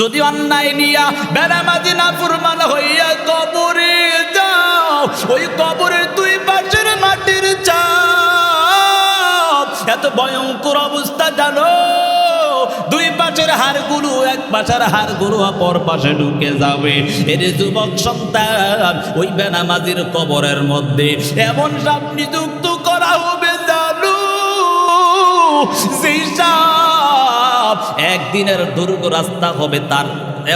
যদি অন্যায় নিয়া বেনামাজি নাফরমান হইয়া কবরে যাও, ওই কবরের দুই পাশের মাটির চাপ এত ভয়ঙ্কর অবস্থা জানো। দুই পাশের হাড়গুলো এক পাশের হাড়গুলো অপর পাশে ঢুকে যাবে। এর যুবক সন্তান, ওই বেনামাজির কবরের মধ্যে এমন সাপ নিযুক্ত করা হবে জানো, যেই সাপ একদিনের দুর্গ রাস্তা হবে, তার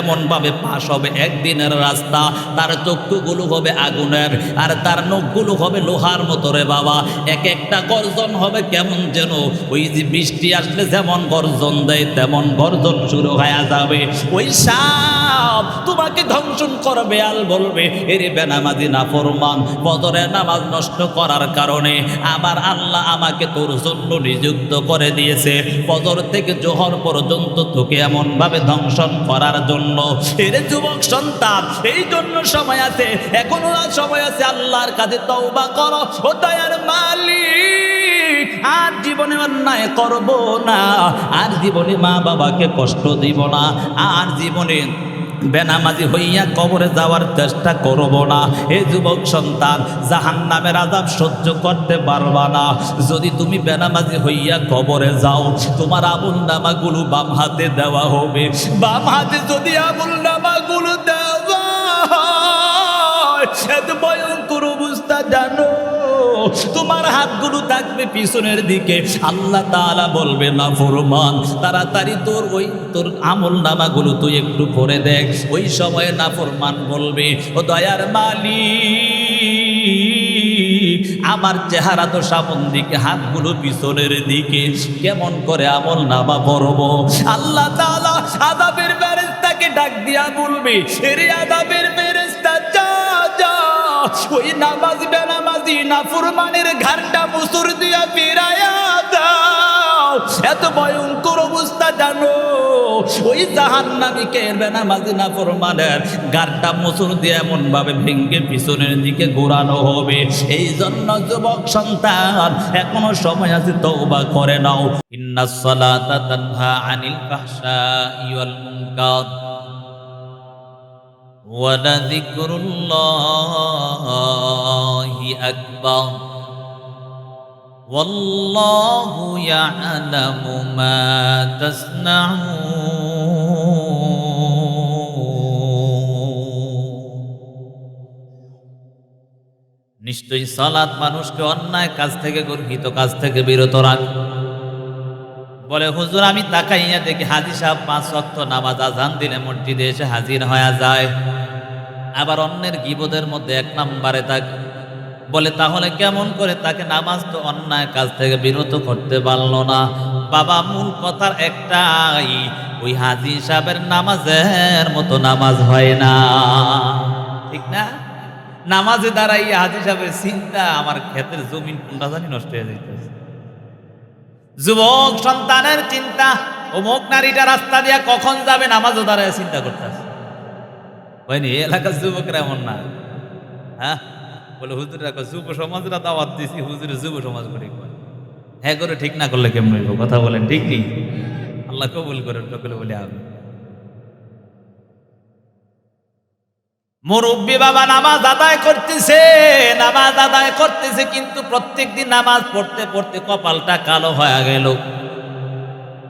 এমন ভাবে পাশ হবে একদিনের রাস্তা, তার চক্ষুগুলো হবে আগুনের আর তার নখগুলো হবে লোহার মতো রে বাবা। এক একটা গর্জন হবে কেমন যেন ওই যে বৃষ্টি আসলে যেমন গর্জন দেয় তেমন গর্জন শুরু হয়ে যাবে। ওই সাপ তোমাকে ধ্বংসন করবে আর বলবে, এরে বেনামাজি নাফরমান, ফজরের নামাজ নষ্ট করার কারণে আমার আল্লাহ আমাকে তোর জন্য নিযুক্ত করে দিয়েছে, ফজর থেকে জোহর পর্যন্ত তোকে এমন ভাবে ধ্বংসন করার জন্য। এর যুবক সন্তান, এই জন্য সময় আছে, এখনো সময় আছে, আল্লাহর কাছে তওবা করো। ও দয়ার মালিক, আর জীবনে অন্যায় করব না, আর জীবনে মা বাবাকে কষ্ট দিব না, আর জীবনে বেনামাজি হইয়া কবরে যাওয়ার চেষ্টা করব না। হে যুবক সন্তান, জাহান্নামের আযাব সহ্য করতে পারবা না যদি তুমি বেনামাজি হইয়া কবরে যাও। তোমার আমলনামাগুলো বাম হাতে দেওয়া হবে, বাম হাতে যদি আমলনামাগুলো দেওয়া হয়, এত ভয়ঙ্কর অবস্থা জানো। তোমার হাতগুলো থাকবে পিছনের দিকে। আল্লাহ তাআলা বলবে, নাফরমান, তাড়াতাড়ি তোর আমলনামাগুলো তুই একটু পড়ে দেখ। ওই সময়ে নাফরমান বলবে, ও দয়ার মালিক, আমার চেহারা তো সামন দিকে, হাতগুলো পিছনের দিকে, কেমন করে আমলনামা পড়ব? আল্লাহ তাআলা আযাবের ফেরেশতাকে ডাক দিয়া বলবে, এরে আযাবের ফেরেশতা, যা যা ওই নামাজ বেনামাজি নাফরমানের ঘাড়টা মুসুর দিয়া ফিরাইয়া দাও। এত ভয়ঙ্কর অবস্থা জানো, ওই জাহান্নামীকে বেনামাজি নাফরমানের ঘাড়টা মুসুর দিয়ে এমন ভাবে ভেঙ্গে পিছনের দিকে ঘোরানো হবে। এই জন্য যুবক সন্তান, এখনো সময় আছে, তওবা করে নাও। ইন্নাস সালাতা তানহা আনিল ফাহশাই ওয়াল মুনকার ওয়ালাযিকরুল্লাহি আকবার ওয়াল্লাহু ইয়া'লামু মা তাসনাউন। নিশ্চয়ই সালাত মানুষকে অন্যায় কাজ থেকে, গর্হিত কাজ থেকে বিরত রাখে। বলে, হুজুর আমি তাকাইয়া দেখি হাজী সাহেব 5 ওয়াক্ত নামাজ আজান দিলে মসজিদে এসে হাজির হয়ে যায়, আবার অন্যের গীবতের মধ্যে 1 নম্বরে থাকে। বলে, তাহলে কেমন করে তাকে নামাজ তো অন্যায় কাজ থেকে বিরত করতে পারলো না? বাবা, মূল কথার একটাই, ওই হাজী সাহেবের নামাজের মতো নামাজ হয় না, ঠিক না? নামাজে দাঁড়াইয়া হাজী সাহেবের চিন্তা, আমার ক্ষেতের জমিন কোনটা জানি নষ্ট হয়ে যাইতেছে। যুবক সন্তানের চিন্তা, অমুক নারীটা রাস্তা দিয়া কখন যাবে, নামাজও দাঁড়ায় চিন্তা করতেছে। হয়নি এলাকার যুবকরা এমন না? হ্যাঁ, বলে হুজুররা যুব সমাজরা দাওয়াত দিছি, হুজুরের যুব সমাজ করে হ্যাঁ করে ঠিক না করলে কেমন হইব? কথা বলেন, ঠিক নেই? আল্লাহ কবুল করেন সকলে বলে আমি। মুরব্বী বাবা নামাজ আদায় করতেছে, কিন্তু প্রত্যেকদিন নামাজ পড়তে পড়তে কপালটা কালো হয়ে গেল।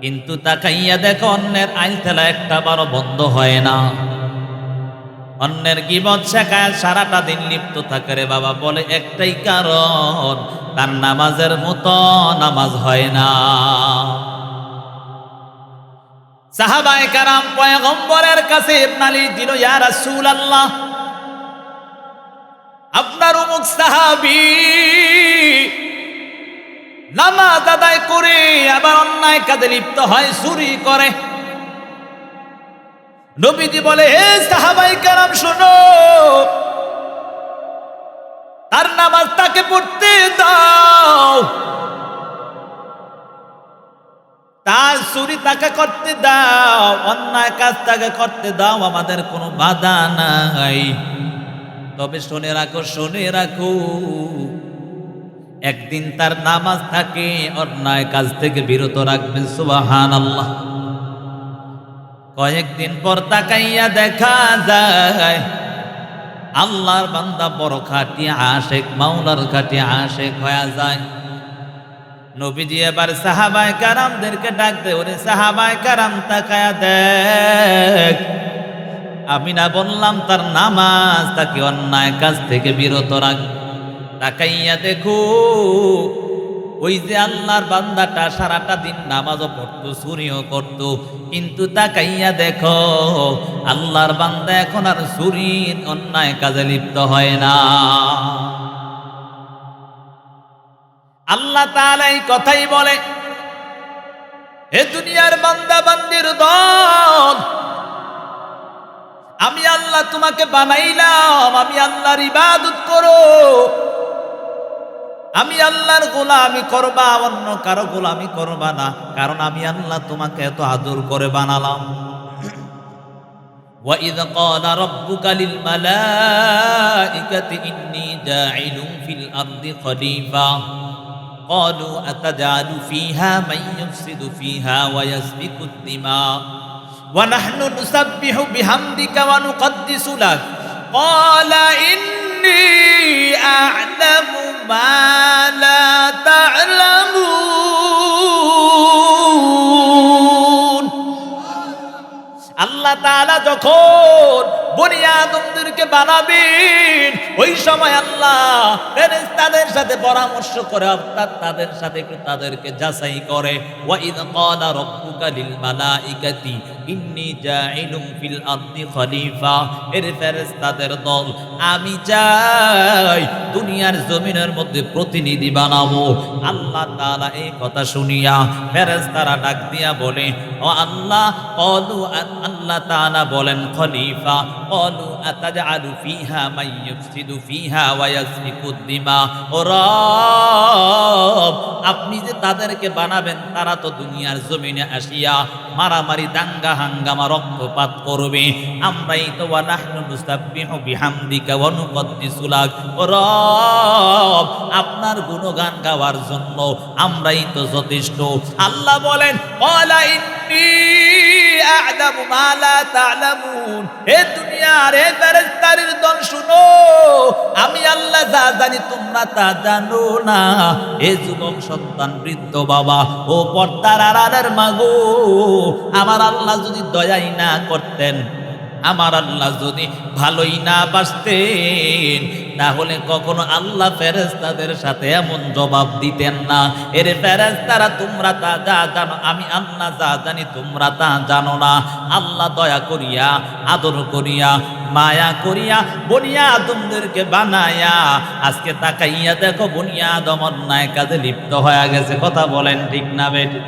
কিন্তু তাকাইয়া দেখো, অন্যের আইল ঠেলা একটা বারো বন্ধ হয় না, অন্যের গীবত শেখায় সারাটা দিন লিপ্ত থাকে রে বাবা। বলে, একটাই কারণ, তার নামাজের মতো নামাজ হয় না। সাহাবায়ে কেরাম পয়গম্বরের কাছে নালিশ দিল, ইয়া রাসূলুল্লাহ, আপনার অমুক সাহাবী নামাজ আদায় করে আবার অন্যায় কাজে লিপ্ত হয়, চুরি করে। নবীজি বলে, হে সাহাবায়ে কেরাম শোনো, তার নামাজ তাকে পড়তে দাও, তার চুরি তাকে করতে দাও, অন্যায় কাজ তাকে করতে দাও, আমাদের কোনো বাধা নাই। তবে শুনে রাখো, একদিন তার নামাজ থাকে অন্যায় কাজ থেকে বিরত রাখবেন। সুবহানাল্লাহ। কয়েকদিন পর তাকাইয়া দেখা যায় আল্লাহর বান্দা বড় খাঁটি আশেক, মাওলার খাঁটি আশেক হয়ে যায়। নবীজি এবার সাহাবায়ে কেরামদেরকে ডাক দেয়, ওরে সাহাবায়ে কেরাম তাকায়া দেখ। আমি না বললাম তার নামাজ তাকে অন্যায় কাজ থেকে বিরত রাখ। তাকাইয়া দেখো ওই যে আল্লাহর বান্দাটা সারাটা দিন নামাজও পড়তো, চুরিও করতো, কিন্তু তাকাইয়া দেখো আল্লাহর বান্দা এখন আর চুরির অন্যায় কাজে লিপ্ত হয় না। আল্লাহ তাআলা এই কথাই বলে, হে দুনিয়ার বান্দা বান্দির দল, আমি আল্লাহ তোমাকে বানাইলাম, আমি আল্লাহর ইবাদত করো, আমি আল্লাহর গোলামি করবা, অন্য কারো গোলামি করবা না, কারণ আমি আল্লাহ তোমাকে এত আদর করে বানালাম। وَإِذْ قَالَ رَبُّكَ لِلْمَلَائِكَةِ إِنِّي جَاعِلٌ فِي الْأَرْضِ خَلِيفَةً قَالُوا أَتَجْعَلُ فِيهَا مَن يُفْسِدُ فِيهَا وَيَسْفِكُ الدِّمَاءَ وَنَحْنُ نُسَبِّحُ بِحَمْدِكَ وَنُقَدِّسُ لَكَ قَالَ إِنِّي أَعْلَمُ مَا لَا تَعْلَمُونَ। আল্লাহ তাআলা যখন বনি আদমদেরকে বানাবেন ওই সময় আল্লাহ ফেরেশতাদের সাথে পরামর্শ করে, অর্থাৎ তাদের সাথে তাদেরকে যাচাই করে। ওয়া ইয ক্বালা রাব্বুকা লিল মালাইকাতি ইন্নী জাইলুম ফিল আরদি খলিফা, এর ফেরেশতাদের দল, আমি চাই দুনিয়ার জমিনের মধ্যে প্রতিনিধি বানাবো। আল্লাহ তাআলা এই কথা শুনিয়া ফেরেশতারা ডাক দিয়া বলে, ও আল্লাহ, ক্বালু, আল্লাহ তাআলা বলেন খলিফা, ক্বালু আতাজআলু ফিহা মান ইউফসিদু ফিহা ওয়া ইয়াসফিকুদ দিমা। ও রব, আপনি যে তাদেরকে বানাবেন তারা তো দুনিয়ার জমিনে আসিয়া মারামারি, দাঙ্গা হাঙ্গামা, রক্তপাত করবে, আমরাই তো ওয়া নাহনু নুসাব্বিহু বিহামদিকা ওয়া নুকদ্দিসু লাক। ও রব, আপনার গুণগান গাওয়ার জন্য আমরাই তো যথেষ্ট। আল্লাহ বলেন, ক্বালা ইন্নী আ'লামু মা লা তা'লামুন। হে দুনিয়ার হে ফেরেশতাদের দল শুনো, আমি আল্লাহ যা জানি তোমরা তা জানো না। হে যুবক সন্তান, বৃদ্ধ বাবা, ও পর্দার আড়ালের মাগো, আমার আল্লাহ যদি দয়াই না করতেন, আমার আল্লাহ যদি ভালোই না বাসতেন, তাহলে কখনো আল্লাহ ফেরেশতাদের সাথে এমন জবাব দিতেন না, এর ফেরেশতারা তোমরা তা যা জানো, আমি আল্লাহ যা জানি তোমরা তা জানো না। আল্লাহ দয়া করিয়া, আদর করিয়া, মায়া করিয়া বনি আদমদেরকে বানায়া আজকে তাকাইয়া দেখো বনি আদম অন্যায় কাজে লিপ্ত হয়ে গেছে। কথা বলেন ঠিক না বেটি?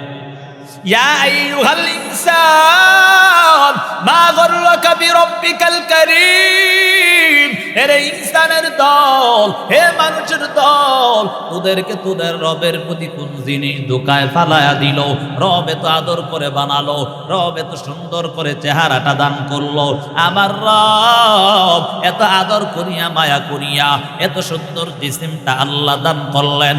ইয়া আইয়ুহাল ইনসান মা গররাকা বিরব্বিকাল কারীম। হে ইনসানের দল, হে মানুষের দল, তোদেরকে তোদের রবের প্রতি কোন জিনিস ধোঁকায় ফালায়া দিল? রব এত আদর করে বানালো, রব এত সুন্দর করে চেহারাটা দান করলো, আমার রব এত আদর করিয়া মায়া করিয়া এত সুন্দর জিসিমটা আল্লাহ দান করলেন।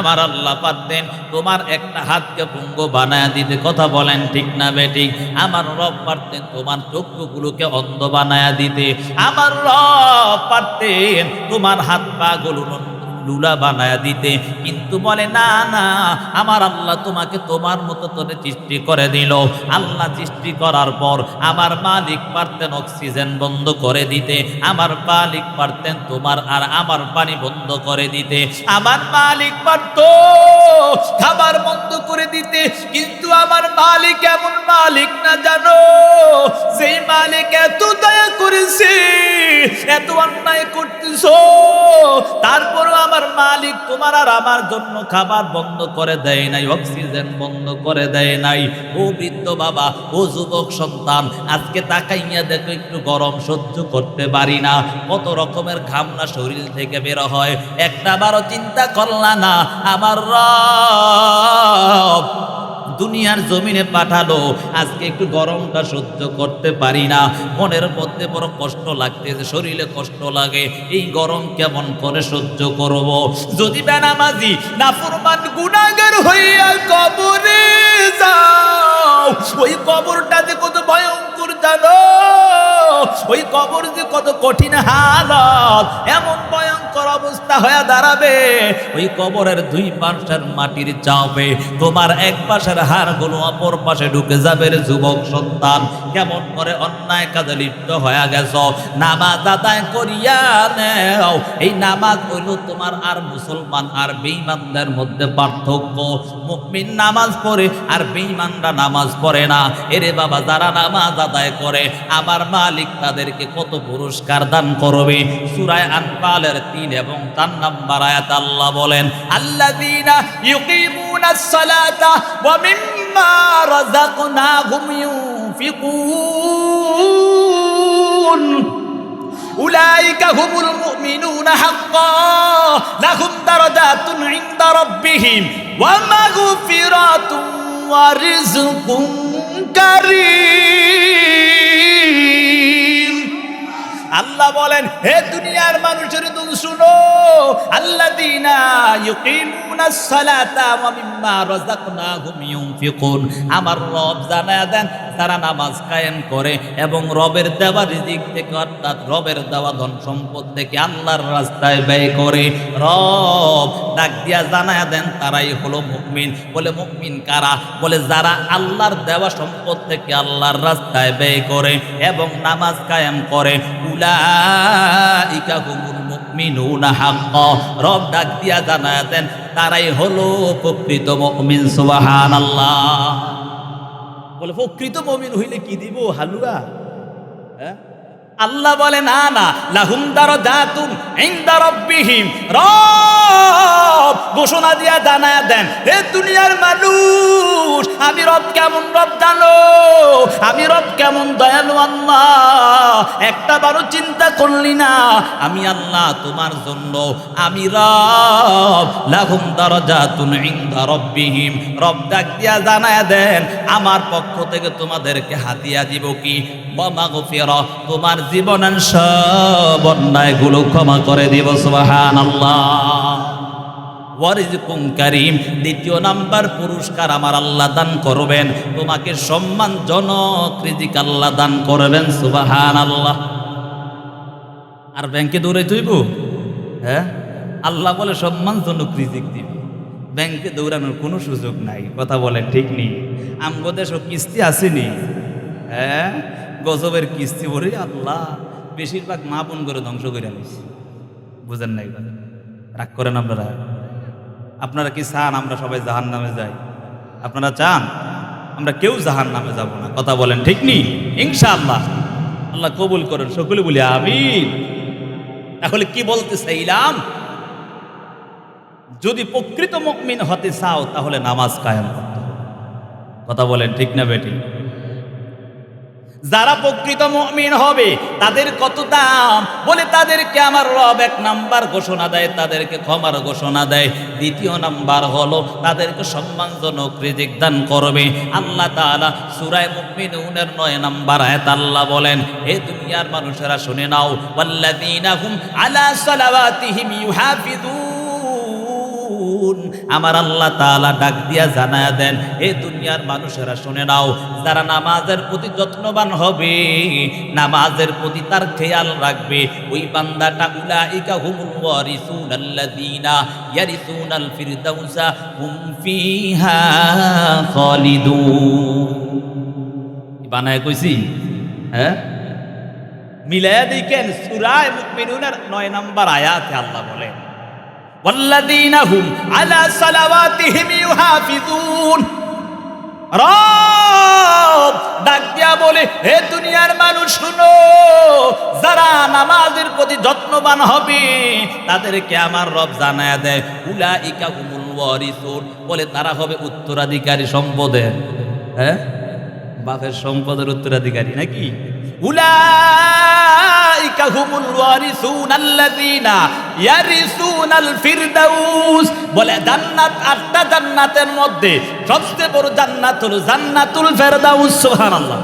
আমার আল্লাহ পারতেন তোমার একটা হাতকে পুঙ্গ বানায়া দিতে। কথা বলেন ঠিক না বেঠিক? আমার রব পারতেন তোমার চক্ষুগুলোকে অন্ধ বানায়া দিতে। আমার রব পারতেন তোমার হাত পা গুলো লুলা বানায়া দিতে, কিন্তু বলে না না, আমার আল্লাহ তোমাকে তোমার মতো করে সৃষ্টি করে দিল। আল্লাহ সৃষ্টি করার পর আমার মালিক পারতেন অক্সিজেন বন্ধ করে দিতে, আমার মালিক পারতেন তোমার আর আমার পানি বন্ধ করে দিতে, আমার মালিক পারত খাবার বন্ধ করে দিতে, কিন্তু আমার মালিক এমন মালিক না জানো, সেই মালিক এত দয়া করেছে, এত অন্যায় করতেছো, তারপরও আমার মালিক তোমার আর আমার জন্য খাবার বন্ধ করে দেয় নাই, অক্সিজেন বন্ধ করে দেয় নাই। ও বৃদ্ধ বাবা, ও যুবক সন্তান, আজকে তাকাইয়া দেখো একটু গরম সহ্য করতে পারি না, কত রকমের ঘামনা শরীর থেকে বের হয়, একটা বারো চিন্তা করলা না আমার রব দুনিয়ার জমিনে পাঠালো, আজকে একটু গরমটা সহ্য করতে পারি না, মনের মধ্যে বড় কষ্ট লাগতেছে, শরীরে কষ্ট লাগে, এই গরম কেমন করে সহ্য করব? যদি বেনামাজি নাফরমান গুনাহগার হইয়া কবরে যাও, ওই কবরটাতে কত ভয়ঙ্কর জানো, ওই কবর যে কত কঠিন হালত, এমন ভয়ঙ্কর অবস্থা হয়ে দাঁড়াবে, ওই কবরের দুই পাশের মাটির চাপে তোমার এক পাশের হাড়গুলো অপর পাশে ঢুকে যাবে রে যুবক সন্তান। কেমন করে অন্যায় কাজে লিপ্ত হয়ে গেছ, নামাজ আদায় করিয়া নেও। এই নামাজ হইল তোমার আর মুসলমান আর বেঈমানদের মধ্যে পার্থক্য। মুমিন নামাজ পড়ে আর বেঈমানরা নামাজ পড়ে না। এরে বাবা, যারা নামাজ আদায় করে আমার মালিক তাদেরকে কত পুরস্কার দান করবে। সূরা আনফালের 3 এবং 4 নম্বর আয়াত আল্লাহ বলেন, আল্লাযীনা ইউকিমুনাস সালাতা ওয়া মিম্মা রাযাকনাহুম ইউনফিকুন উলাইকা হুমুল মুমিনুনা হাক্কান লাহুম দারাজাতুন ইনদা রাব্বিহিম ওয়া মাগফিরাতুন ওয়া রিজকুন কারীম। আল্লাহ বলেন, হে দুনিয়ার মানুষের দল শুনো, আল্লাযীনা ইউকিমুনাস সালাতা ওয়া মিম্মা রাযাকনাহুম ইউনফিকুন। আমার রব জানায়া দেন, তারা নামাজ কায়েম করে এবং রবের দেওয়া রিজিক থেকে অর্থাৎ রবের দেওয়া ধন সম্পদ থেকে আল্লাহর রাস্তায় ব্যয় করে। রব ডাক দিয়া জানায়া দেন, তারাই হলো মুমিন। বলে মুমিন কারা? বলে যারা আল্লাহর দেওয়া সম্পদ থেকে আল্লাহর রাস্তায় ব্যয় করে এবং নামাজ কায়েম করে। উলাইকা হুমুল মুমিনুনা হাক্কান। রব ডাক দিয়া জানায়া দেন, তারাই হলো প্রকৃত মুমিন। সুবহানাল্লাহ। বলে প্রকৃত মুমিন হইলে কি দিব? হালুয়া? হ্যাঁ? আল্লাহ বলে না না, লাহুম দারাজাতুন ইনদা রাব্বিহিম। রব ঘোষণা দিয়া জানায়া দেন, হে দুনিয়ার মানুষ, আমি রব কেমন রব জানো? আমি রব কেমন দয়ালু আল্লাহ। একটা বারও চিন্তা করলি না? আমি আল্লাহ তোমার জন্য, আমি রব। লাহুম দারাজাতুন ইনদা রাব্বিহিম। রব ডাক দিয়া জানায়া দেন, আমার পক্ষ থেকে তোমাদেরকে হাদিয়া দিব কি? ওয়া মাগফিরা, তোমার জীবনের সব অন্যায়গুলো ক্ষমা করে দিব। সুবহানাল্লাহ। ওয়া রিজকুন কারীম। দ্বিতীয় নাম্বার পুরস্কার আমার আল্লাহ দান করবেন, তোমাকে সম্মানজনক রিজিক আল্লাহ দান করবেন। সুবহানাল্লাহ। আর ব্যাংকে দৌড়ে তুইব? হ্যাঁ, আল্লাহ বলে সম্মানজনক রিজিক দিবে, ব্যাংকে দৌড়ানোর কোনো সুযোগ নাই। কথা বলেন ঠিক নেই? আমগো দেশও কিস্তি আসেনি? হ্যাঁ, গজবের কিস্তি ভরে আল্লাহ বেশিরভাগ মা বোন করে ধ্বংস করে আনিস। বুঝেন নাই? রাগ করেন আপনারা? আপনারা কি চান আমরা সবাই জাহান নামে যাই? আপনারা চান? আমরা কেউ জাহান নামে যাব না। কথা বলেন ঠিক নেই? ইনশাআল্লাহ। আল্লাহ কবুল করেন, সকলে বলি আমিন। তাহলে কি বলতে চাইলাম, যদি প্রকৃত মুমিন হতে চাও তাহলে নামাজ কায়েম করতে হবে। কথা বলেন ঠিক না বেটি? যারা প্রকৃত মুমিন হবে তাদের কত দাম? বলে তাদেরকে আমার রব 1 নাম্বার ঘোষণা দেয়, তাদেরকে ক্ষমার ঘোষণা দেয়। দ্বিতীয় নাম্বার হলো তাদেরকে সম্মানজনক রিজিক দান করবে। আল্লাহ তাআলা সূরা মুমিনুনের 9 নাম্বার আয়াত আল্লাহ বলেন, হে দুনিয়ার মানুষেরা শুনে নাও, ওয়াল্লাযীনা হুম আলা সালাওয়াতিহিম ইউহাফিজুন। আমার আল্লাহ তাআলা ডাক দিয়া জানায়া দেন, এ দুনিয়ার মানুষেরা শুনে নাও, যারা নামাজের প্রতি যত্নবান হবে, নামাজের প্রতি তার খেয়াল রাখবে, ওই বান্দাটা উলাইকা হুমুল ওয়ারিসুন আল্লাযীনা ইয়ারিসুনাল ফিরদাউসা হুম ফিহা খালিদুন। বানায় কইছি? হ্যাঁ, মিলায়া দেখেন সূরা মুমিনুনের 9 নাম্বার আয়াতে আল্লাহ বলে, ওয়াল্লাযীনা হুম আলা সালাওয়াতিহিম ইউহাফিজুন। রব ডাক দিয়া বলে, হে দুনিয়ার মানুষ শুনো, যারা নামাজের প্রতি যত্নবান হবে তাদেরকে আমার রব জানায়া দেয়, উলাইকা হুমুল ওয়ারিসুন। বলে তারা হবে উত্তরাধিকারী সম্পদের। হ্যাঁ, বাপের সম্পদের উত্তরাধিকারী নাকি? উলাইকা উলাইকা হুমুল ওয়ারিসুন আল্লাযীনা ইয়ারিসুনাল ফিরদাউস। বলে জান্নাত, 8টা জান্নাতের মধ্যে সবচেয়ে বড় জান্নাত হলো জান্নাতুল ফেরদাউস। সুবহানাল্লাহ।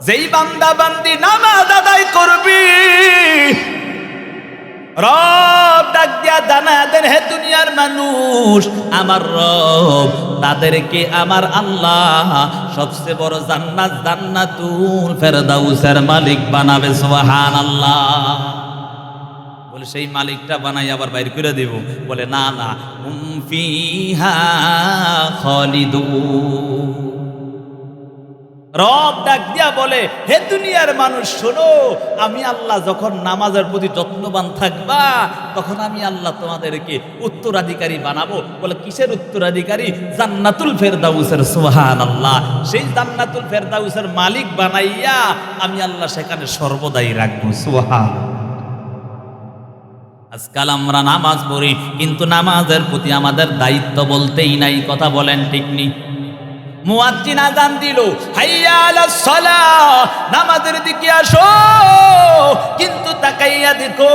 যেই বান্দা বান্দি নামাজ আদায় করবি, রব ডাক দিয়া জানায় দেন, হে দুনিয়ার মানুষ, আমার রব তাদেরকে আমার আল্লাহ সবচেয়ে বড় জান্নাত জান্নাতুল ফেরদাউসের মালিক বানাবে। সুবহানাল্লাহ। বলে সেই মালিকটা বানাই আবার বাইর করে দেব? বলে না না, হুম ফিহা খালিদুন। রব ডাক দিয়া বলে, হে দুনিয়ার মানুষ শোনো, আমি আল্লাহ যখন নামাজের প্রতি যত্নবান থাকবা, তখন আমি আল্লাহ তোমাদেরকে উত্তরাধিকারী বানাবো। বলে কিসের উত্তরাধিকারী? জান্নাতুল ফেরদাউসের। সুবহানাল্লাহ। সেই জান্নাতুল ফেরদাউসের মালিক বানাইয়া আমি আল্লাহ সেখানে সর্বদাই রাখবো। সুবহানাল্লাহ। আজকাল আমরা নামাজ পড়ি, কিন্তু নামাজের প্রতি আমাদের দায়িত্ব বলতেই নাই। কথা বলেন ঠিক নেই? মুয়াজ্জিন আযান দিল, হাইয়া আলাস সালাহ, নামাজের দিকে আসো, কিন্তু তাকাইয়া দেখো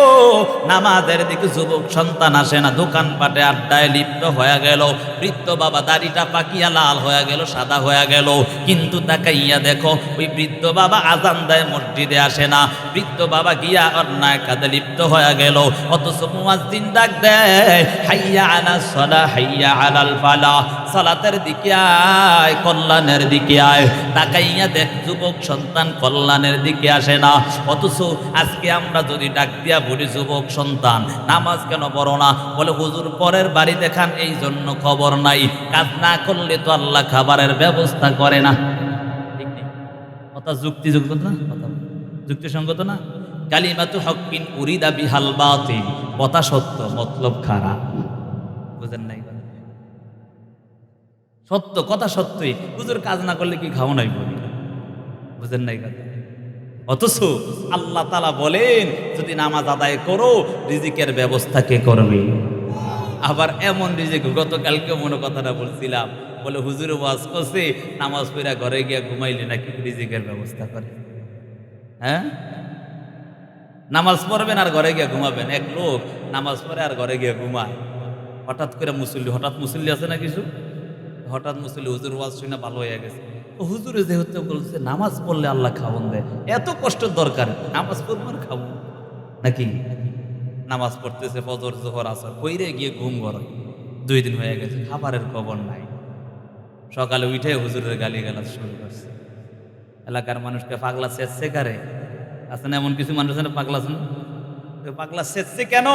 নামাজের দিকে যুবক সন্তান আসে না, দোকানপাটে আড্ডায় লিপ্ত হয়ে গেল। বৃদ্ধ বাবা দাড়িটা পাকিয়া লাল হয়ে গেল, সাদা হয়ে গেল, কিন্তু তাকাইয়া দেখো ওই বৃদ্ধ বাবা আযান দেয়, মসজিদে আসে না। বৃদ্ধ বাবা গিয়া অন্যায় কাজে লিপ্ত হয়ে গেল, অথচ মুয়াজ্জিন ডাক দেয়, হাইয়া আলাস সালাহ হাইয়া আলাল ফালাহ, সালাতের দিকে আয়, কল্যাণের দিকে আয়। তাকাইয়া দেখ যুবক সন্তান কল্যাণের দিকে আসে না। অথচ আজকে আমরা যদি ডাক দিয়া বলি, যুবক সন্তান নামাজ কেন পড়ো না? বলে হুজুর পরের বাড়ি দেখান, এই জন্য খবর নাই। কাজ না করলে তো আল্লাহ খাবারের ব্যবস্থা করে না। ঠিক নেই? কথা যুক্তিযুক্ত না? কথা যুক্তিসঙ্গত না? কালিমাতু হক্কিন উরিদা বিহাল বাতিল, কথা সত্য মতলব খারাপ। বুঝেন নাই? সত্য কথা সত্যই, হুজুর কাজ না করলে কি খাও নাই বলি? বুঝেন নাই কথা? অথচ আল্লাহ তাআলা বলেন, যদি নামাজ আদায় করো রিজিকের ব্যবস্থা কে করবে? আবার এমন রিজিক, গতকালকে মনে কথাটা বলছিলাম, বলে হুজুর ওয়াজ করছে নামাজ পড়া ঘরে গিয়া ঘুমাইলে নাকি রিজিকের ব্যবস্থা করে। হ্যাঁ, নামাজ পড়বেন আর ঘরে গিয়া ঘুমাবেন। এক লোক নামাজ পড়ে আর ঘরে গিয়া ঘুমায়। হঠাৎ করে মুসল্লি, হঠাৎ মুসল্লি আছে না কিছু, হঠাৎ মুসল্লি হুজুর ওয়াজ শুনে ভালো হয়ে গেছে। হুজুরে যেহেতু বলছে নামাজ পড়লে আল্লাহ খাওয়ান দেয়, এত কষ্টের দরকার, নামাজ পড়বো আর খাবো নাকি? নামাজ পড়তেছে ফজর জোহর আসর, কইরে গিয়ে ঘুম গড়ায়। 2 দিন হয়ে গেছে, খাবারের খবর নাই। সকালে উঠে হুজুরের গালিগালাজ শুরু করছে। এলাকার মানুষকে পাগলা সেচছে কারে? আছে না এমন কিছু মানুষ আছে পাগলা, আছেন পাগলা সেচছে কেন?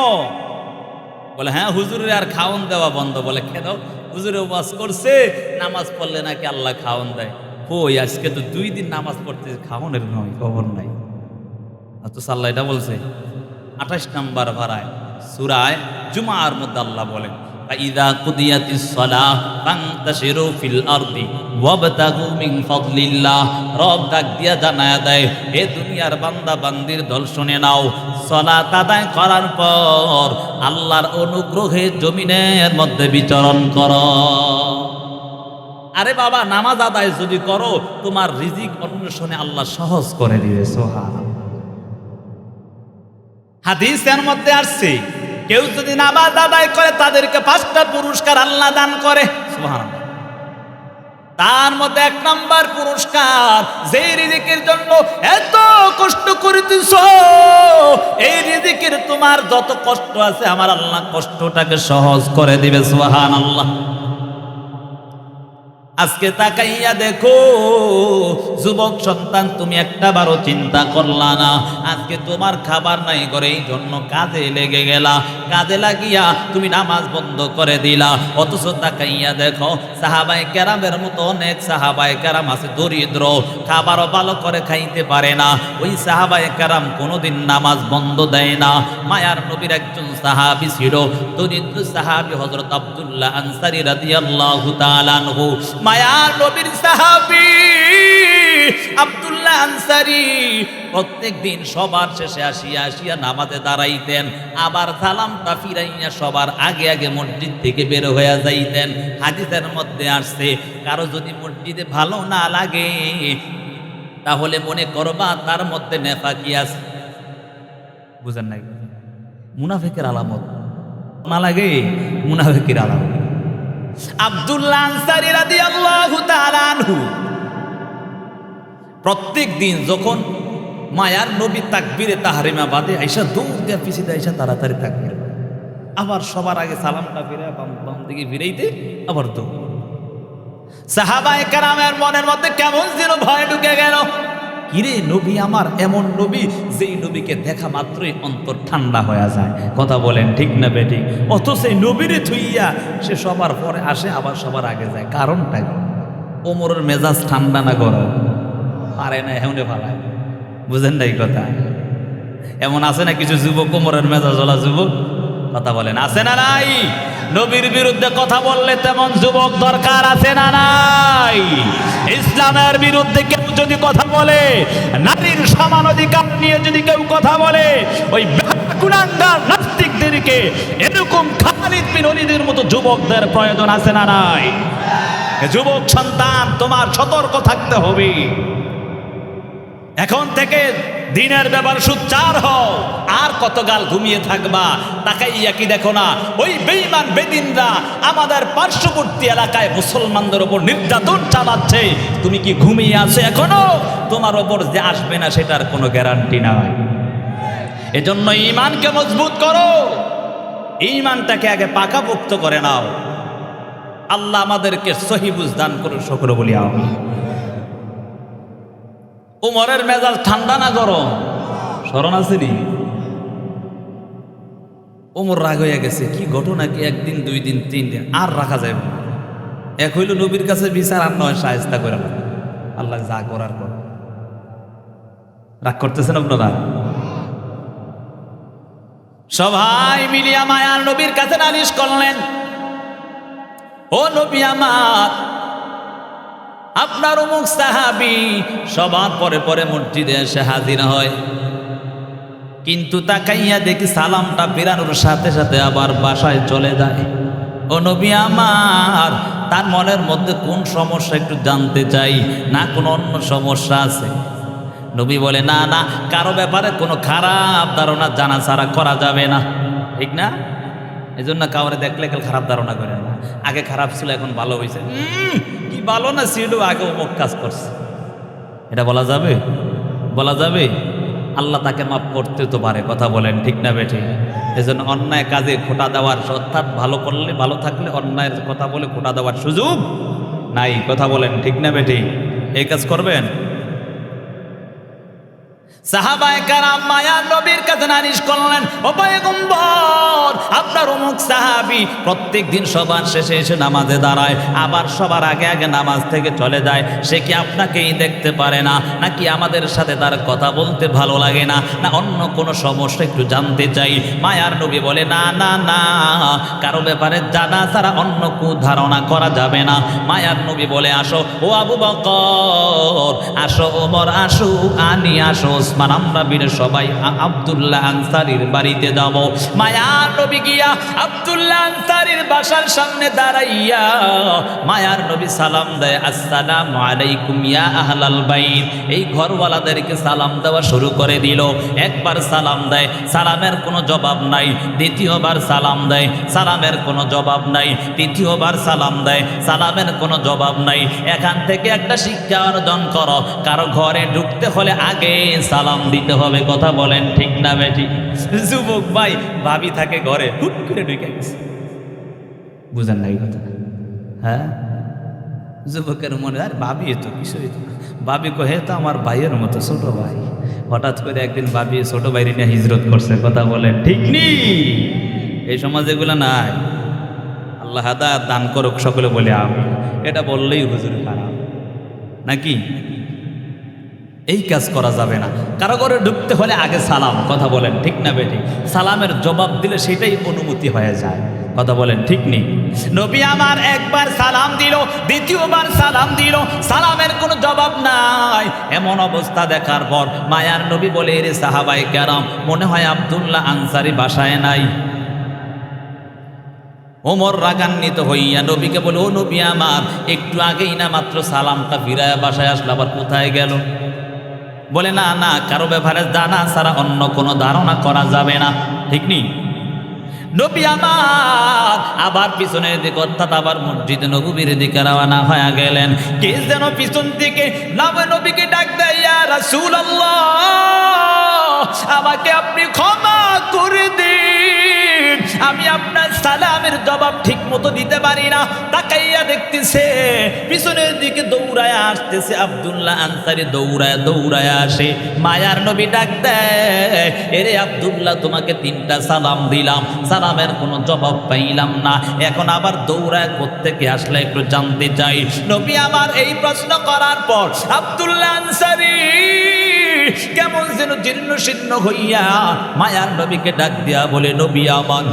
বলে হ্যাঁ হুজুরের আর খাওয়ান দেওয়া বন্ধ। বলে কেন? হুজুরে ওয়াজ করছে নামাজ পড়লে নাকি আল্লাহ খাওয়ান দেয়। কই, আজকে তো 2 দিন নামাজ পড়তে খাওয়ানোর নয়, খবর নাই। তো আল্লাহ এটা বলছে 28 নম্বর ভাড়ায় সূরায়ে জুমার মধ্যে আল্লাহ বলেন, ফাইযা কুদিয়াতিস সালাহ ফান্তাশিরু ফিল আরদি ওয়াবতাগু মিন ফাদলিল্লাহ। রব ডাক দিয়া জানায়া দেয়, হে দুনিয়ার বান্দা বান্দির দল শুনে নাও, সালাত আদায় করার পর আল্লাহর অনুগ্রহে জমিনের মধ্যে বিচরণ করো। আরে বাবা, নামাজ আদায় যদি করো তোমার রিজিক অন্বেষণে আল্লাহ সহজ করে দিবে। সুবহানাল্লাহ। হাদিসের মধ্যে আসছে, কেউ যদি নামাজ আদায় করে তাদেরকে 5টা পুরস্কার আল্লাহ দান করে। সুবহানাল্লাহ। তার মধ্যে 1 নম্বর পুরস্কার, যে রিজিকের জন্য এত কষ্ট করিতেছ, এই রিজিকের তোমার যত কষ্ট আছে আমার আল্লাহ কষ্টটাকে সহজ করে দিবে। সুবহানাল্লাহ। আজকে তাকাইয়া দেখো যুবক সন্তান, তুমি একটাবারও চিন্তা করলা না আজকে তোমার খাবার নাই ঘরে, এই জন্য কাজে লেগে গেলা, কাজে লাগিয়া তুমি নামাজ বন্ধ করে দিলা। অথচ তাকাইয়া দেখো সাহাবায়ে কেরামের মতো অনেক সাহাবায়ে কেরাম আছে দরিদ্র, খাবারও ভালো করে খাইতে পারে না। ওই সাহাবায়ে কেরাম কোনোদিন নামাজ বন্ধ দেয় না। মায়ার নবীর একজন সাহাবী ছিল, দরিদ্র সাহাবী হযরত আব্দুল্লাহ আনসারী রাদিয়াল্লাহু তাআলা আনহু। মায়ার নবীর সাহাবী আব্দুল্লাহ আনসারী প্রত্যেক দিন সবার শেষে আসিয়া নামাজে দাঁড়াইতেন, আবার সালামটা ফিরাইয়া সবার আগে আগে মসজিদ থেকে বের হয়ে যাইতেন। হাদিসের মধ্যে আসছে, কারো যদি মসজিদে ভালো না লাগে তাহলে মনে করবা তার মধ্যে নেফাকি আছে। বুঝেন নাই? মুনাফিকের আলামত না লাগে, মুনাফিকের আলামত। আব্দুল্লাহ আনসারী রাদিয়াল্লাহু তাআলা আনহু প্রত্যেক দিন যখন মায়ার নবী তাকবীরে তাহরিমা বাদে আইসা দৌড় দিয়ে পিছিয়ে আইসা তাড়াতাড়ি তাকবীর, আবার সবার আগে সালামটা ফিরে বাম দিকে ফিরেইতে আবার দৌড়। সাহাবায়ে কেরামের মনের মধ্যে কেমন যেন ভয় ঢুকে গেল। কিরে, নবী আমার এমন নবী যেই নবীকে দেখা মাত্রই অন্তর ঠান্ডা হয়ে যায়। কথা বলেন ঠিক না বেটি? অথচ সেই নবীরে থুইয়া সে সবার পরে আসে, আবার সবার আগে যায়। কারণটা কি? ওমরের মেজাজ ঠান্ডা না গরম? পারে না এমনি ভালায়। বুঝেন না এই কথা? এমন আছে না কিছু যুবক ওমরের মেজাজ ওলা যুবক? কথা বলেন, আছে না নাই? নবীর বিরুদ্ধে কথা বললে তেমন যুবক দরকার আছে না নাই? ইসলামের বিরুদ্ধে কেউ যদি কথা বলে, নারীর সমান অধিকার নিয়ে যদি কেউ কথা বলে, ওই গুনাহগার নাস্তিকদেরকে এরকম খালিদ বিন ওলীদের মতো যুবকদের প্রয়োজন আছে না নাই? যুবক সন্তান, তোমার সতর্ক থাকতে হবে। এখন থেকে দিনের ব্যাপার সুচ্চার হও। আর কত গাল ঘুমিয়ে থাকবা? তাকাইয়া কি দেখো না ওই বেঈমান বেদিনরা আমাদের পার্শ্ববর্তী এলাকায় মুসলমানদের উপর নির্যাতন চালাচ্ছে? তুমি কি ঘুমিয়ে আছো এখনো? তোমার ওপর যে আসবে না সেটার কোনো গ্যারান্টি নাই। এজন্য ঈমানকে মজবুত করো, ঈমানটাকে আগে পাকাপোক্ত করে নাও। আল্লাহ আমাদেরকে সহি বুঝ দান করুন, সকলে বলি আমিন। উমরের মেজাজ ঠান্ডা না গরম? স্মরণ আছে নি? উমর রাগ হয়ে গেছে। কি ঘটনা? কি একদিন, 2 দিন, 3 দিন আর রাখা যাবে না। এক হইল নবীর কাছে বিচার, আর নয় শায়েস্তা করে না। আল্লাহ যা করার কর। রাগ করতেছেন আপনারা? সবাই মিলিয়া মায়ার নবীর কাছে নালিশ করলেন, ও নবী আমার, আপনার অমুক সাহাবী সবার পরে পরে মসজিদে এসে হাজির হয়, কিন্তু তাকাইয়া দেখি সালামটা ফেরানোর সাথে সাথে আবার বাসায় চলে যায়। ও নবী আমার, তার মনের মধ্যে কোন সমস্যা একটু জানতে চাই, না কোনো অন্য সমস্যা আছে? নবী বলে, না না, কারো ব্যাপারে কোনো খারাপ ধারণা জানা ছাড়া করা যাবে না। ঠিক না? এই জন্য কাউরে দেখলে কেউ খারাপ ধারণা করে না। আগে খারাপ ছিল, এখন ভালো হয়েছে। কি ভালো না ছিল, আগে অমুক কাজ করছে, এটা বলা যাবে? বলা যাবে? আল্লাহ তাকে মাফ করতে তো পারে। কথা বলেন ঠিক না বেঠি? এই জন্য অন্যায় কাজে খোটা দেওয়ার, অর্থাৎ ভালো করলে, ভালো থাকলে অন্যায়ের কথা বলে খোটা দেওয়ার সুযোগ নাই। কথা বলেন ঠিক না বেঠি? এই কাজ করবেন? সাহাবায়ে কেরাম মায়ার নবীর কাছে নালিশ করলেন, ও পয়গম্বর, আপনার অমুক সাহাবী প্রত্যেক দিন সবার শেষে এসে নামাজে দাঁড়ায়, আবার সবার আগে আগে নামাজ থেকে চলে যায়। সে কি আপনাকেই দেখতে পারে না, নাকি আমাদের সাথে তার কথা বলতে ভালো লাগে না, না অন্য কোনো সমস্যা একটু জানতে চাই? মায়ার নবী বলে, না না না, কারো ব্যাপারে জানা ছাড়া অন্য কো ধারণা করা যাবে না। মায়ার নবী বলে, আসো ও আবু বকর, আসো ওমর, আসো আনি, আসো ওসমান, আমরা বীর সবাই আব্দুল্লাহ আনসারীর বাড়িতে যাব। মায়ার নবী গিয়া আব্দুল্লাহ আনসারীর বাসার সামনে দাঁড়াইয়া মায়ার নবী সালাম দেয়, আসসালামু আলাইকুম ইয়া আহলাল বাইত। এই ঘরওয়ালাদেরকে সালাম দেওয়া শুরু করে দিল। একবার সালাম দেয়, সালামের কোনো জবাব নাই। দ্বিতীয়বার সালাম দেয়, সালামের কোনো জবাব নাই। তৃতীয়বার সালাম দেয়, সালামের কোনো জবাব নাই। এখান থেকে একটা শিক্ষা অর্জন করো, কারো ঘরে ঢুকতে হলে আগে সালাম দিতে হবে। কথা বলেন ঠিক না বেটি? যুবক ভাই, ভাবি থাকে ঘরে, হুট করে ঢুকে গেছে। বুঝেন না এই কথা? হ্যাঁ, যুবকের মনে আর ভাবি তো কিছুই তো, ভাবি কহে তো আমার ভাইয়ের মতো, ছোট ভাই। হঠাৎ করে একদিন ভাবি ছোট ভাইরে নিয়ে হিজরত করছে। কথা বলেন ঠিক নি? এই সমাজ এগুলো নাই। আল্লাহ হাদায়াত দান করুক, সকলে বলে আমি। এটা বললেই হুজুর খারাপ নাকি? এই কাজ করা যাবে না। কারো ঘরে ঢুকতে হলে আগে সালাম। কথা বলেন ঠিক না বেটি? সালামের জবাব দিলে সেটাই অনুমতি হয়ে যায়। কথা বলেন ঠিক নেই? নবী আমার একবার সালাম দিল, দ্বিতীয়বার সালাম দিল, সালামের কোনো জবাব নাই। এমন অবস্থা দেখার পর মায়ার নবী বলে, রে সাহাবায়ে কেরাম, মনে হয় আব্দুল্লাহ আনসারী বাসায় নাই। ওমর রাগান্বিত হইয়া নবীকে বলে, ও নবী আমার, একটু আগেই না মাত্র সালামটা ফিরায় বাসায় আসলো, আবার কোথায় গেল? বলে না না, কারো ব্যাপারে জানা ছাড়া অন্য কোনো ধারণা করা যাবে না, ঠিক নেই? নবী আমার আবার পিছনের দিকে অর্থাৎ আবার মসজিদ নববীর দিকে রওনা হয়ে গেলেন। কে যেন পিছন থেকে নবীকে ডাক দেয়, ইয়া রাসূলুল্লাহ, আমাকে আপনি ক্ষমা করে দিন, আমি আপনার সালামের জবাব ঠিক মতো দিতে পারি না। তাকাইয়া দেখতেছে পিছনের দিকে দৌড়ায় আসতেছে আব্দুল্লাহ আনসারী, দৌড়ায় আসে। মায়ার নবী ডাক দেয়, এরে আব্দুল্লাহ, তোমাকে 3টা সালাম দিলাম, সালামের কোনো জবাব পাইলাম না, এখন আবার দৌড়ায় কোত্থেকে আসলে একটু জানতে চাই। নবী আমার এই প্রশ্ন করার পর আব্দুল্লাহ আনসারী কেমন যেন জীর্ণ শীর্ণ হইয়া মায়ার নবীকে ডাক দিয়া বলে, নবী আমার,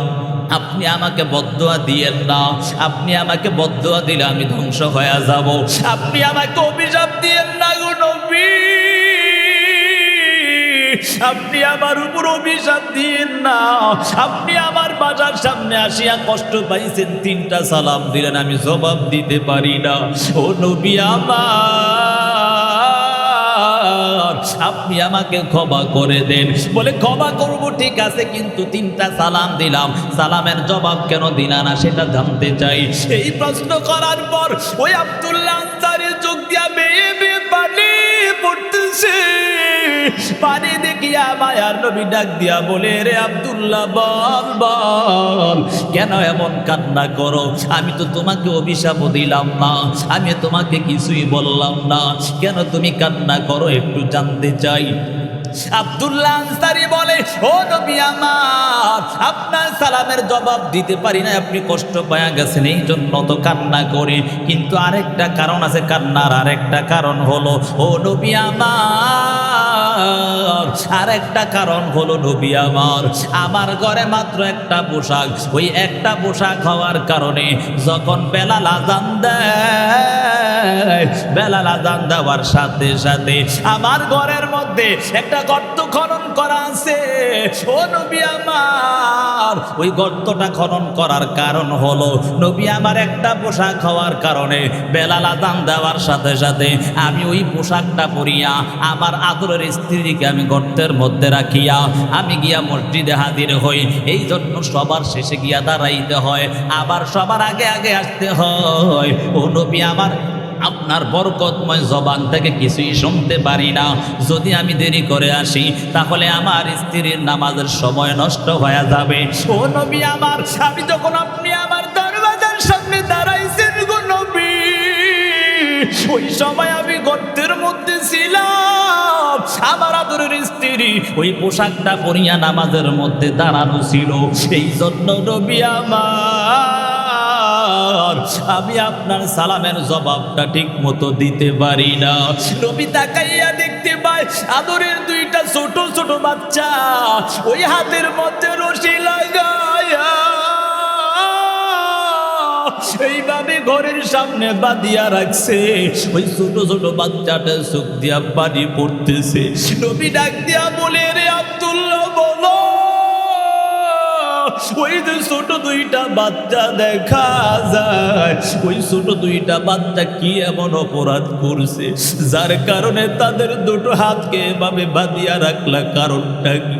আপনি আমাকে বদদুয়া দিয়েন না, আপনি আমাকে বদদুয়া দিলে আমি ধ্বংস হয়ে যাব, আপনি আমাকে অভিশাপ দিয়েন না গো নবী, আপনি আমার উপর অভিশাপ দিয়েন না, আপনি আমার বাজার সামনে আসিয়া কষ্ট পাইছেন, 3টা সালাম দিলেন, আমি জবাব দিতে পারি না, ও নবী আমার, আপনি আমাকে ক্ষমা করে দেন। বলে ক্ষমা করব, ঠিক আছে, কিন্তু 3টা সালাম দিলাম, সালামের জবাব কেন দিলা না সেটা জানতে চাই। এই প্রশ্ন করার পর ওই আব্দুল্লাহ আনসারীর চোখ দিয়া বেয়ে বেয়ে পানি পড়তেছে। পানি দেখিয়া মায়ার নবী ডাক দিয়া বলে, রে আব্দুল্লাহ, বল কেন এমন কান্না করো? আমি তো তোমাকে অভিশাপও দিলাম না, আমি তোমাকে কিছুই বললাম না, কেন তুমি কান্না করো একটু জানতে চাই। আব্দুল্লাহ আনসারী বলে, ও নবী আমার, আপনার সালামের জবাব দিতে পারি না, আপনি কষ্ট পায়া গেছেন, এই জন্য তো কান্না করি, কিন্তু আরেকটা কারণ আছে, কান্নার আরেকটা কারণ হলো, ও নবী আমার, আরেকটা কারণ হলো নবী আমার ঘরে মাত্র একটা পোশাক, ওই একটা পোশাক হওয়ার কারণে যখন বেলাল আযান দেয়, বেলাল আযান দেওয়ার সাথে সাথে আমার ঘরের মধ্যে একটা গর্ত খনন করা আছে, ও নবী আমার, ওই গর্তটা খনন করার কারণ হলো নবী আমার একটা পোশাক হওয়ার কারণে বেলাল আযান দেওয়ার সাথে সাথে আমি ওই পোশাকটা পরিয়া আমার আদরের স্ত্রীকে আমি গর্তের মধ্যে রাখিয়া আমি গিয়া মসজিদে হাজির হই, এই জন্য সবার শেষে গিয়া দাঁড়াইতে হয়, আবার সবার আগে আগে আসতে হয়। ও নবী আমার, আপনার বরকতময় জবান থেকে কিছুই শুনতে পারি না, যদি আমি দেরি করে আসি তাহলে আমার স্ত্রীর নামাজের সময় নষ্ট হয়ে যাবে। ও নবী আমার, আমি যখন আপনি আমার দরওয়াজার সামনে দাঁড়াইছেন গো নবী, ওই সময় আমি গর্তের মধ্যে ছিলাম, আমার আদরের স্ত্রী ওই পোশাকটা পরিয়া নামাজের মধ্যে দাঁড়ানো ছিল, এই জন্য নবী আমার, আমি আপনার সালামের জবাবটা ঠিক মতো দিতে পারি না। নবী তাকাইয়া দেখতে পায় আদরের 2টা ছোট ছোট বাচ্চা ওই হাতের মধ্যে রশি লাগায়া এইভাবে ঘরের সামনে বাঁধিয়া রাখছে, ওই ছোট ছোট বাচ্চাটা চোখ দিয়া পানি পড়তেছে। নবী ডাক দিয়া বলে, রে আব্দুল্লাহ, বলো, ওই যে ছোট 2টা বাচ্চা দেখা যায়, ওই ছোট 2টা বাচ্চা কি এমন অপরাধ করছে যার কারণে তাদের 2টো হাতকে এভাবে বাঁধিয়া রাখলা, কারণটা কি?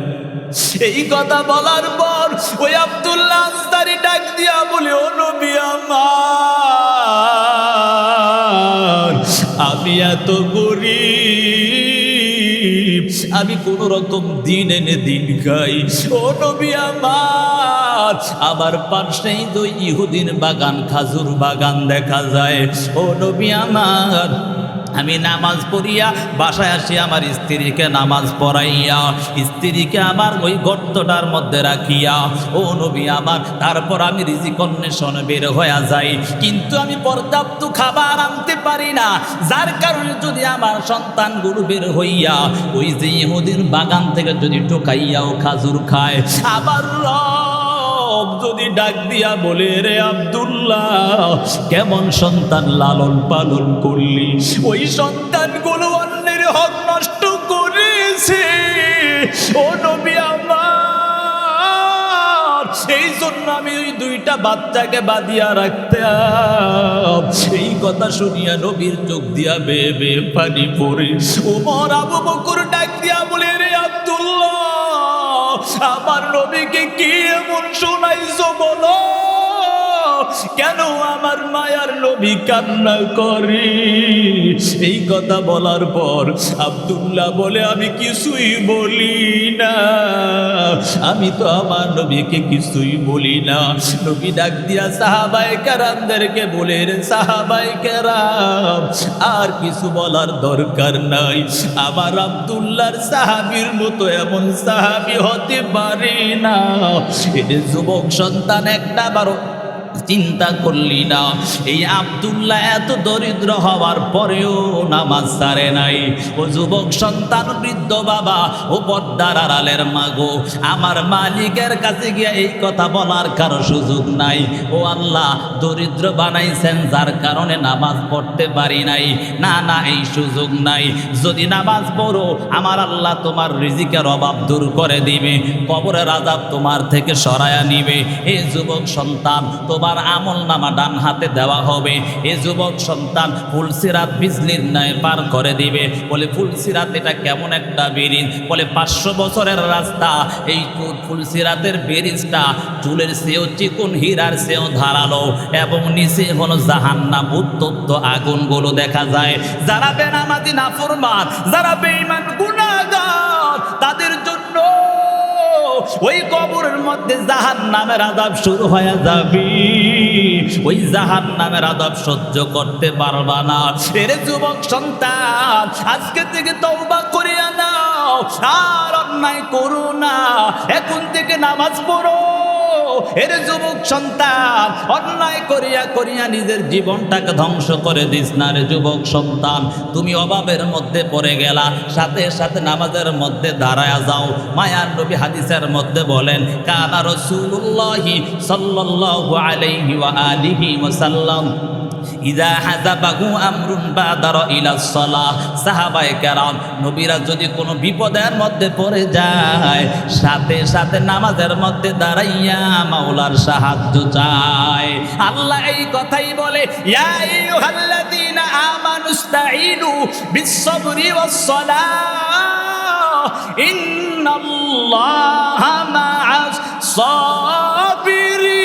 এই কথা বলার পর ওই আব্দুল্লাহ আনসারী ডাক দিয়া বলে, ও নবী আমার, আমি এত গরিব, আমি কোন রকম দিন এনে দিন খাই, ও নবী আমার পাশেই তো ইহুদিন বাগান, খাজুর বাগান দেখা যায়, ও নবী আমার, আমি নামাজ পড়িয়া বাসায় আসি, আমার স্ত্রীকে নামাজ পড়াইয়া স্ত্রীকে আমার ওই গর্তটার মধ্যে রাখিয়া, ও নবী আমার, তারপর আমি রিজিক অন্বেষণে বের হয়ে যাই, কিন্তু আমি পর্যাপ্ত খাবার আনতে পারি না, যার কারণে যদি আমার সন্তানগুলো বের হইয়া ওই যে ইহুদির বাগান থেকে যদি টোকাইয়াও খাজুর খায়, আবার যদি ডাক দিয়া বলে, রে আব্দুল্লাহ, কেমন সন্তান লালন পালন করলি, ওই সন্তানগুলো অন্যের হক নষ্ট করেছে, ও নবী আমার, এই জন্য জন্য আমি ওই দুইটা বাচ্চাকে বাঁধিয়া রাখতাম। এই কথা শুনিয়া নবীর চোখ দিয়া বেয়ে বেয়ে পানি পড়ে ওমর আবু বকর ডাক দিয়া বলে, রে আব্দুল্লাহ, আমার নবীকে কি এমন শোনাইছো বলো? কেন আমার মায়ার নবী কান্না করে? এই কথা বলার পর আব্দুল্লাহ বলে, আমি কিছুই বলি না, আমি তো আমার নবীকে কিছুই বলি না। নবী ডাক দিয়া সাহাবায়ে কেরামদেরকে বলে, রে সাহাবায়ে কেরাম, আর কিছু বলার দরকার নাই। আমার আব্দুল্লাহর সাহাবীর মতো এমন সাহাবী হতে পারে না। এটা যুবক সন্তান একটা বারো চিন্তা করলি না? এই আব্দুল্লাহ এত দরিদ্র হওয়ার পরেও নামাজ ছাড়ে নাই। ও যুবক সন্তান, বৃদ্ধ বাবা, ও পর্দার আড়ালের মাগো, আমার মালিকের কাছে গিয়ে এই কথা বলার কারো সুযোগ নাই। ও আল্লাহ, দরিদ্র বানাইছেন যার কারণে নামাজ পড়তে পারি নাই। না না, এই সুযোগ নাই। যদি নামাজ পড়ো, আমার আল্লাহ তোমার রিজিকের অভাব দূর করে দিবে, কবরের আযাব তোমার থেকে সরায়া নিবে। এই যুবক সন্তান, তোমার আমল নামা ডান হাতে দেওয়া হবে। এ যুবক সন্তান, ফুলসিরাত বিজলির ন্যায় পার করে দিবে। বলে ফুলসিরাত এটা কেমন একটা ব্রিজ? বলে 500 বছরের রাস্তা। এই ফুলসিরাতের ব্রিজটা চুলের চেয়েও চিকন, হীরার চেয়েও ধারালো, এবং নিচে হলো জাহান্নাম, উত্তপ্ত আগুনগুলো দেখা যায়। যারা বেনামাজি নাফরমান, যারা বেঈমান গুনাহগার, তাদের জন্য ওই কবরের মধ্যে জাহান্নামের আযাব শুরু হয়ে যাবে। ওই জাহান্নামের আযাব সহ্য করতে পারবা না। এর যুবক সন্তান, আজকে থেকে তওবা করিয়া নাও, আর অন্যায় করো না। এখন থেকে নামাজ পড়ো। এর যুবক সন্তান, অন্যায় করিয়া করিয়া নিজের জীবনটাকে ধ্বংস করে দিস না রে যুবক সন্তান। তুমি অভাবের মধ্যে পড়ে গেলা, সাথে সাথে নামাজের মধ্যে দাঁড়ায়া যাও। মায়ার নবী হাদিসের মধ্যে বলেন, কানা রাসূলুল্লাহি সাল্লাল্লাহু আলাইহি ওয়া আলিহি ওয়াসাল্লাম ইদা হাযাবাহু আমরুন বাদারা ইলাস সালাহ। সাহাবায়ে কেরাম, নবীরা যদি কোনো বিপদের মধ্যে পড়ে যায়, সাথে সাথে নামাজের মধ্যে দাঁড়াইয়া মাওলার সাহায্য চায়। আল্লাহ এই কথাই বলে, ইয়া আইয়ুহাল্লাযীনা আমানুস্তাঈনু বিস-সাবরি ওয়াস-সালাহ ইন্নাল্লাহা মা'আস সাবিরিন।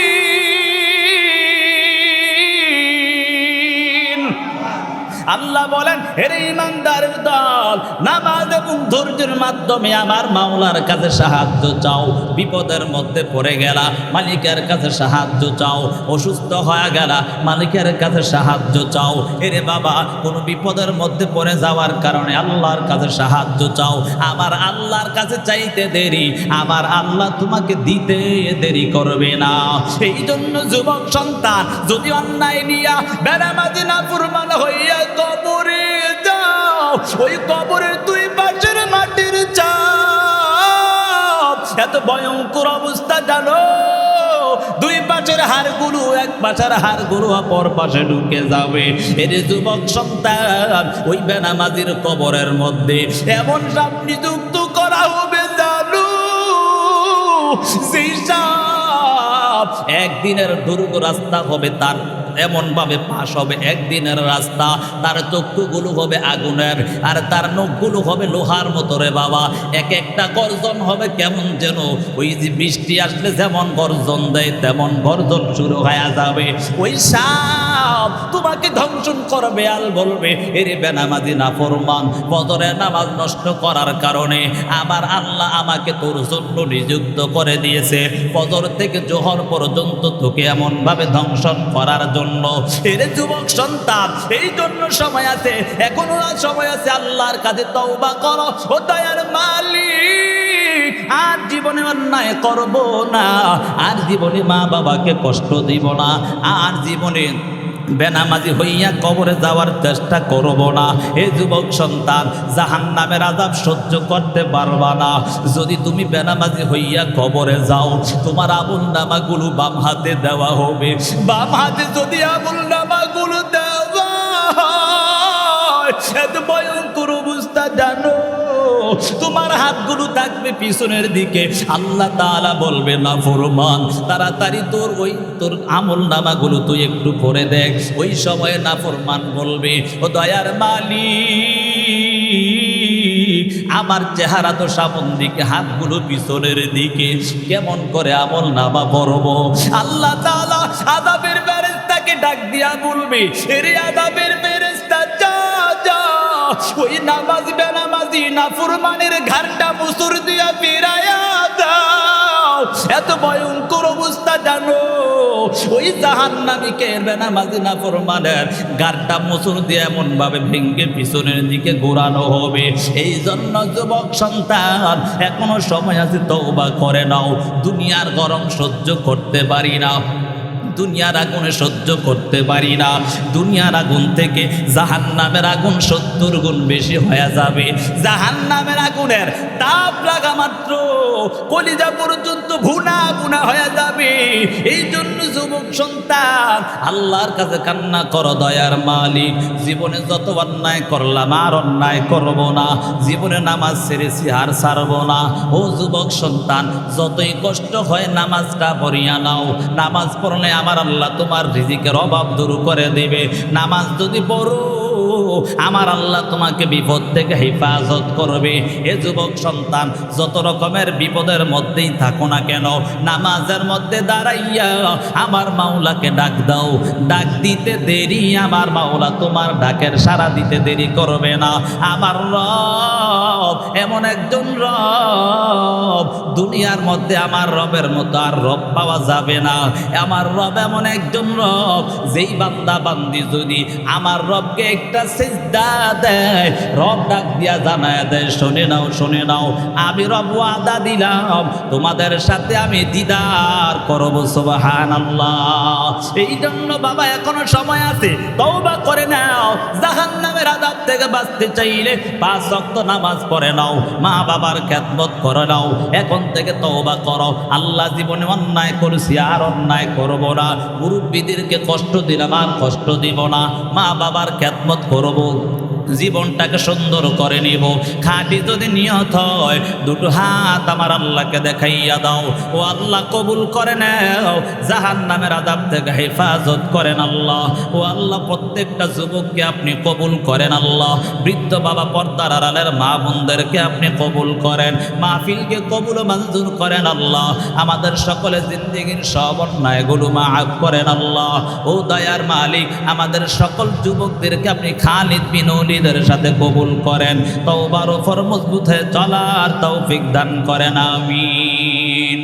আল্লাহ বলেন, হে ঈমানদারের দল, নামাজ এবং ধৈর্যের মাধ্যমে আমার মাওলার কাছে সাহায্য চাও। বিপদের মধ্যে পড়ে গেলা, মালিকের কাছে সাহায্য চাও। অসুস্থ হয়ে গেলা, মালিকের কাছে সাহায্য চাও। এরে বাবা, কোনো বিপদের মধ্যে পড়ে যাওয়ার কারণে আল্লাহর কাছে সাহায্য চাও। আমার আল্লাহর কাছে চাইতে দেরি, আমার আল্লাহ তোমাকে দিতে দেরি করবে না। এই জন্য যুবক সন্তান, যদি অন্যায় নিয়া বেনামাজি নাফরমান হইয়া কবরে যাও, ওই কবরের দুই পাশের মাটির চাপ এত ভয়ঙ্কর অবস্থা জানো? দুই পাশের হাড়গুলো এক পাশের হাড়গুলো অপর পাশে ঢুকে যাবে। এর যুবক সন্তান, ওই বেনামাজির কবরের মধ্যে এমন সাপ নিযুক্ত করা হবে জানো, সেই সাপ একদিনের দুর্গ রাস্তা হবে, তার এমন ভাবে পাশ হবে একদিনের রাস্তা। তার চক্ষুগুলো হবে আগুনের, আর তার নখগুলো হবে লোহার মতো রে বাবা। এক একটা গর্জন হবে কেমন যেন ওই যে বৃষ্টি আসলে যেমন গর্জন দেয়, তেমন গর্জন শুরু হয়ে যাবে। ওই সাপ তোমাকে ধ্বংসন করবে, আর বলবে, এরে বেনামাজি নাফরমান, ফজরের নামাজ নষ্ট করার কারণে আমার আল্লাহ আমাকে তোর জন্য নিযুক্ত করে দিয়েছে, ফজর থেকে জোহর পর্যন্ত তোকে এমন ভাবে ধ্বংসন করার জন্য। এর যুবক সন্তান, এই জন্য সময় আছে, এখনো সময় আছে। আল্লাহর কাছে তওবা করো। ও দয়ার মালিক, আর জীবনে অন্যায় করব না, আর জীবনে মা বাবাকে কষ্ট দিব না, আর জীবনে বেনামাজি হইয়া কবরে যাওয়ার চেষ্টা করব না। হে যুবক সন্তান, জাহান্নামের আযাব সহ্য করতে পারবা না। যদি তুমি বেনামাজি হইয়া কবরে যাও, তোমার আমলনামাগুলো বাম হাতে দেওয়া হবে। বাম হাতে যদি আমলনামাগুলো দেওয়া হয়, এত ভয়ঙ্কর অবস্থা জানো? তোমার হাতগুলো থাকবে পিছনের দিকে। আল্লাহ তাআলা বলবে নাফরমান তাড়াতাড়ি তোর আমল নামাগুলো তুই একটু পড়ে দেখ। ওই সময়ে নাফরমান বলবে ও দয়ার মালিক, আমার চেহারা তো সামন দিকে, হাতগুলো পিছনের দিকে, কেমন করে আমল নামা পড়ব? আল্লাহ তাআলা আযাবের ফেরেশতাকে ডাক দিয়া বলবে, এরে আযাবের ফেরেশতা যা যা, ওই নামাজ বেনামাজি নাফরমানের ঘাড়টা মুসুর দিয়া ফিরাইয়া দাও। এত ভয়ঙ্কর অবস্থা জানো, ওই জাহান্নামীকে বেনামাজি নাফরমানের ঘাড়টা মুসুর দিয়ে এমন ভাবে ভেঙ্গে পিছনের দিকে ঘোরানো হবে। এই জন্য যুবক সন্তান, এখনো সময় আছে, তওবা করে নাও। দুনিয়ার গরম সহ্য করতে পারি না, দুনিয়ার আগুনে সহ্য করতে পারি না। দুনিয়ার আগুন থেকে জাহান্নামের আগুন 70 গুণ বেশি হয়ে যাবে। জাহান্নামের আগুনের তাপ লাগা মাত্র কলিজা পর্যন্ত ভুনা ভুনা হয়ে যাবে। এই জন্য যুবক সন্তান, আল্লাহর কাছে কান্না করো, দয়ার মালিক, জীবনে যত অন্যায় করলাম আর অন্যায় করব না, জীবনে নামাজ ছেড়েছি আর ছাড়ব না। ও যুবক সন্তান, যতই কষ্ট হয় নামাজটা পড়িয়া নাও। নামাজ পড়লে আমার আল্লাহ তোমার রিজিকের অভাব দূর করে দেবে। নামাজ যদি পড়ো, আমার আল্লাহ তোমাকে বিপদ থেকে হেফাজত করবে। এ যুবক সন্তান, যত রকমের বিপদের মধ্যেই থাকো না কেন, নামাজের মধ্যে দাঁড়াইয়া আমার মাওলাকে ডাক দাও। ডাক দিতে দেরি, আমার মাওলা তোমার ডাকের সাড়া দিতে দেরি করবে না। আমার রব এমন একজন রব, দুনিয়ার মধ্যে আমার রবের মতো আর রব পাওয়া যাবে না। আমার রব এমন একজন রব, যেই বান্দা বান্দি যদি আমার রবকে একটা সিজদা দেয়, রব ডাক দিয়া জানায় দেয়, শুনে নাও শুনে নাও, আমি রব ওয়াদা দিলাম তোমাদের সাথে আমি দিদার করব। সুবহানাল্লাহ। এই জন্য বাবা, এখনো সময় আছে, তওবা করে নাও। জাহান্নামের আযাব থেকে বাঁচতে চাইলে 5 ওয়াক্ত নামাজ পড়ে নাও, মা বাবার খেদমত করে নাও। এখন থেকে তওবা করো, আল্লাহ জীবনে অন্যায় করেছি আর অন্যায় করব না, মুরব্বীদেরকে কষ্ট দিলাম আর কষ্ট দিব না, মা বাবার খেদমত করব, জীবনটাকে সুন্দর করে নিব। খাঁটি যদি নিয়ত হয়, দুটো হাত আমার আল্লাহকে দেখাইয়া দাও। ও আল্লাহ কবুল করে নাও, জাহান্নামের আযাব থেকে হেফাজত করেন আল্লাহ। ও আল্লাহ, প্রত্যেকটা যুবককে আপনি কবুল করেন আল্লাহ। বৃদ্ধ বাবা, পর্দার আড়ালের মা বোনদেরকে আপনি কবুল করেন, মাহফিলকে কবুল মঞ্জুর করেন আল্লাহ। আমাদের সকলে জিন্দেগীর সব অন্যায়গুলো মাফ করেন আল্লাহ। ও দয়ার মালিক, আমাদের সকল যুবকদেরকে আপনি খালিদ বিন ওলীদের সাথে কবুল করেন, তওবার উপর মজবুত হয়ে চলার তৌফিক দান করেন, আমিন।